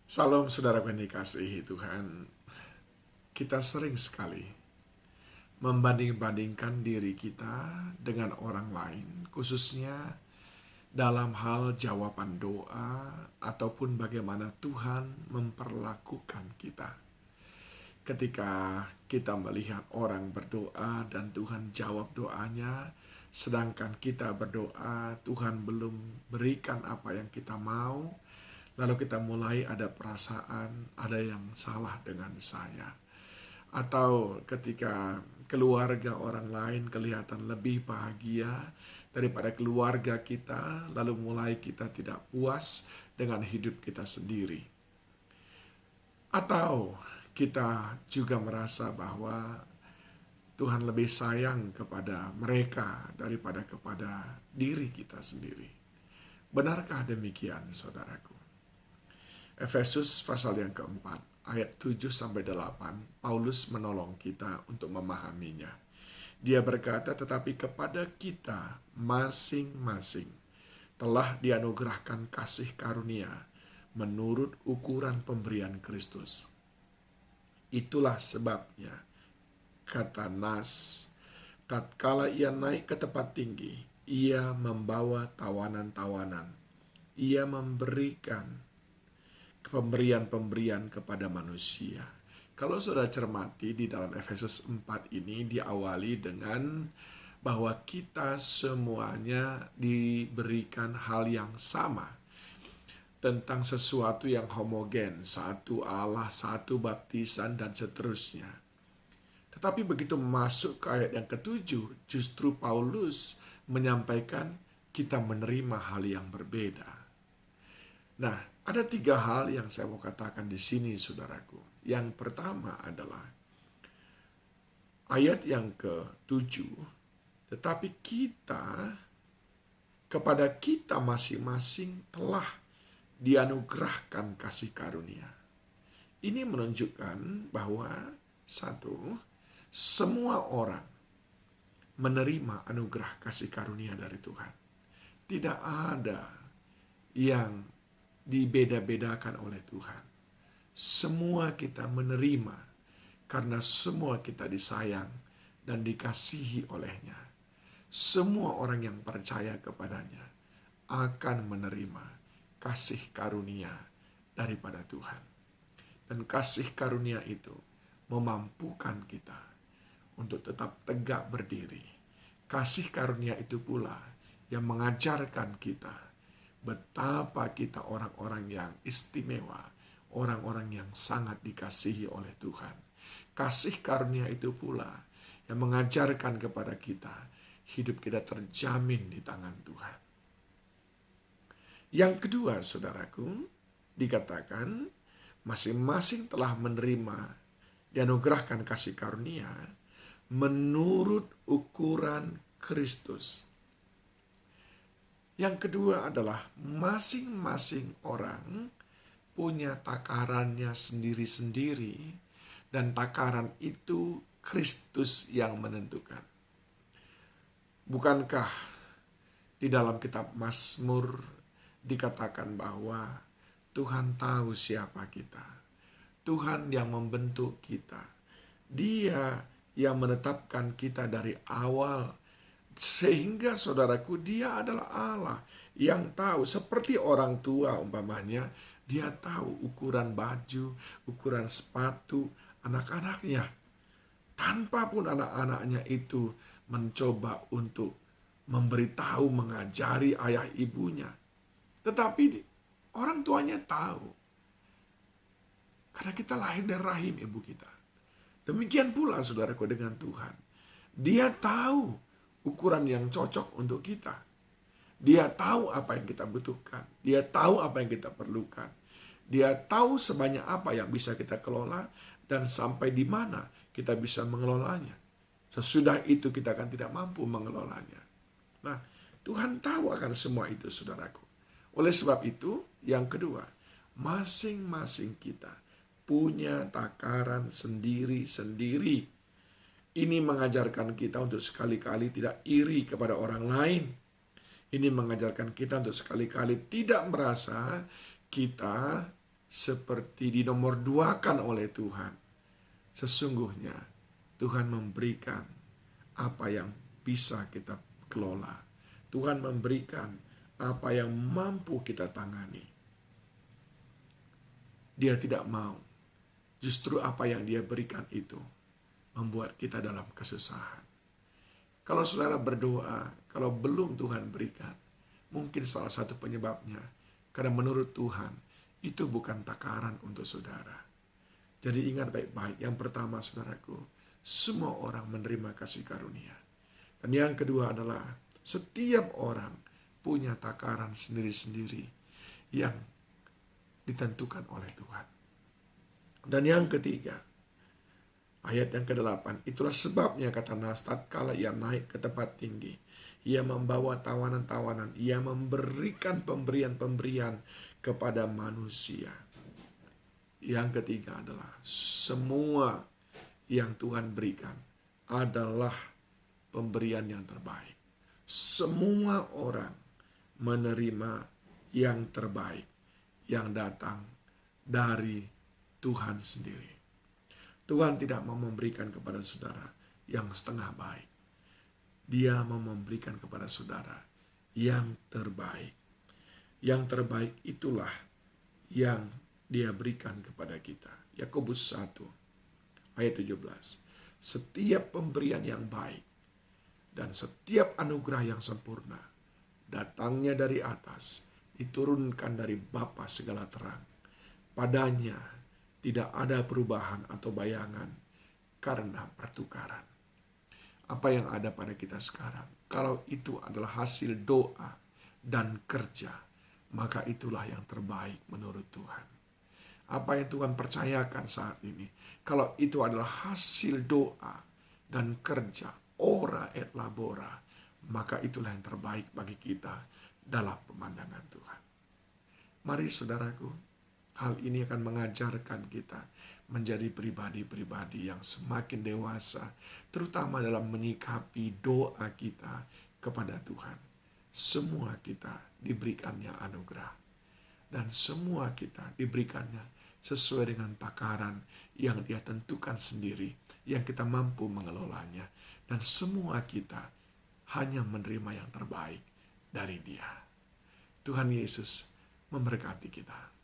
Salam saudara yang dikasihi Tuhan. Kita sering sekali membanding-bandingkan diri kita dengan orang lain, khususnya dalam hal jawaban doa ataupun bagaimana Tuhan memperlakukan kita. Ketika kita melihat orang berdoa dan Tuhan jawab doanya, sedangkan kita berdoa, Tuhan belum berikan apa yang kita mau, lalu kita mulai ada perasaan, ada yang salah dengan saya. Atau ketika keluarga orang lain kelihatan lebih bahagia daripada keluarga kita, lalu mulai kita tidak puas dengan hidup kita sendiri. Atau kita juga merasa bahwa Tuhan lebih sayang kepada mereka daripada kepada diri kita sendiri. Benarkah demikian, saudaraku? Efesus pasal yang keempat, ayat 7-8, Paulus menolong kita untuk memahaminya. Dia berkata, tetapi kepada kita masing-masing telah dianugerahkan kasih karunia menurut ukuran pemberian Kristus. Itulah sebabnya, kata Nas, tatkala ia naik ke tempat tinggi, ia membawa tawanan-tawanan. Ia memberikan pemberian-pemberian kepada manusia. Kalau saudara cermati di dalam Efesus 4 ini diawali dengan bahwa kita semuanya diberikan hal yang sama. Tentang sesuatu yang homogen, satu Allah, satu baptisan, dan seterusnya. Tetapi begitu masuk ke ayat yang ke-7, justru Paulus menyampaikan kita menerima hal yang berbeda. Nah, ada 3 hal yang saya mau katakan di sini, saudaraku. Yang pertama adalah ayat yang ke-7, tetapi kepada kita masing-masing telah dianugerahkan kasih karunia. Ini menunjukkan bahwa semua orang menerima anugerah kasih karunia dari Tuhan. Tidak ada yang dibeda-bedakan oleh Tuhan. Semua kita menerima karena semua kita disayang dan dikasihi olehnya. Semua orang yang percaya kepadanya akan menerima kasih karunia daripada Tuhan. Dan kasih karunia itu memampukan kita untuk tetap tegak berdiri. Kasih karunia itu pula yang mengajarkan kita betapa kita orang-orang yang istimewa, orang-orang yang sangat dikasihi oleh Tuhan. Kasih karunia itu pula yang mengajarkan kepada kita hidup kita terjamin di tangan Tuhan. Yang kedua, saudaraku, dikatakan masing-masing telah menerima dianugerahkan kasih karunia menurut ukuran Kristus. Yang kedua adalah masing-masing orang punya takarannya sendiri-sendiri dan takaran itu Kristus yang menentukan. Bukankah di dalam kitab Mazmur dikatakan bahwa Tuhan tahu siapa kita. Tuhan yang membentuk kita. Dia yang menetapkan kita dari awal. Sehingga saudaraku, dia adalah Allah yang tahu. Seperti orang tua umpamanya, dia tahu ukuran baju, ukuran sepatu anak-anaknya. Tanpa pun anak-anaknya itu mencoba untuk memberitahu, mengajari ayah ibunya. Tetapi orang tuanya tahu. Karena kita lahir dari rahim ibu kita. Demikian pula saudaraku dengan Tuhan. Dia tahu ukuran yang cocok untuk kita. Dia tahu apa yang kita butuhkan. Dia tahu apa yang kita perlukan. Dia tahu sebanyak apa yang bisa kita kelola dan sampai di mana kita bisa mengelolanya. Sesudah itu kita akan tidak mampu mengelolanya. Nah, Tuhan tahu akan semua itu, saudaraku. Oleh sebab itu, yang kedua, masing-masing kita punya takaran sendiri-sendiri. Ini mengajarkan kita untuk sekali-kali tidak iri kepada orang lain. Ini mengajarkan kita untuk sekali-kali tidak merasa kita seperti dinomorduakan oleh Tuhan. Sesungguhnya Tuhan memberikan apa yang bisa kita kelola. Tuhan memberikan apa yang mampu kita tangani. Dia tidak mau. Justru apa yang dia berikan itu membuat kita dalam kesusahan. Kalau saudara berdoa, kalau belum Tuhan berikan, mungkin salah satu penyebabnya karena menurut Tuhan itu bukan takaran untuk saudara. Jadi ingat baik-baik, yang pertama saudaraku, semua orang menerima kasih karunia. Dan yang kedua adalah setiap orang punya takaran sendiri-sendiri yang ditentukan oleh Tuhan. Dan yang ketiga, ayat yang ke-8, itulah sebabnya kata Nas, tatkala ia naik ke tempat tinggi, ia membawa tawanan-tawanan, ia memberikan pemberian-pemberian kepada manusia. Yang ketiga adalah semua yang Tuhan berikan adalah pemberian yang terbaik. Semua orang menerima yang terbaik yang datang dari Tuhan sendiri. Tuhan tidak mau memberikan kepada saudara yang setengah baik. Dia mau memberikan kepada saudara yang terbaik. Yang terbaik itulah yang dia berikan kepada kita. Yakobus 1 ayat 17. Setiap pemberian yang baik dan setiap anugerah yang sempurna datangnya dari atas, diturunkan dari Bapa segala terang. Padanya tidak ada perubahan atau bayangan karena pertukaran. Apa yang ada pada kita sekarang, kalau itu adalah hasil doa dan kerja, maka itulah yang terbaik menurut Tuhan. Apa yang Tuhan percayakan saat ini, kalau itu adalah hasil doa dan kerja, ora et labora, maka itulah yang terbaik bagi kita dalam pemandangan Tuhan. Mari saudaraku, hal ini akan mengajarkan kita menjadi pribadi-pribadi yang semakin dewasa, terutama dalam menyikapi doa kita kepada Tuhan. Semua kita diberikannya anugerah, dan semua kita diberikannya sesuai dengan takaran yang dia tentukan sendiri, yang kita mampu mengelolanya. Dan semua kita hanya menerima yang terbaik dari dia. Tuhan Yesus memberkati kita.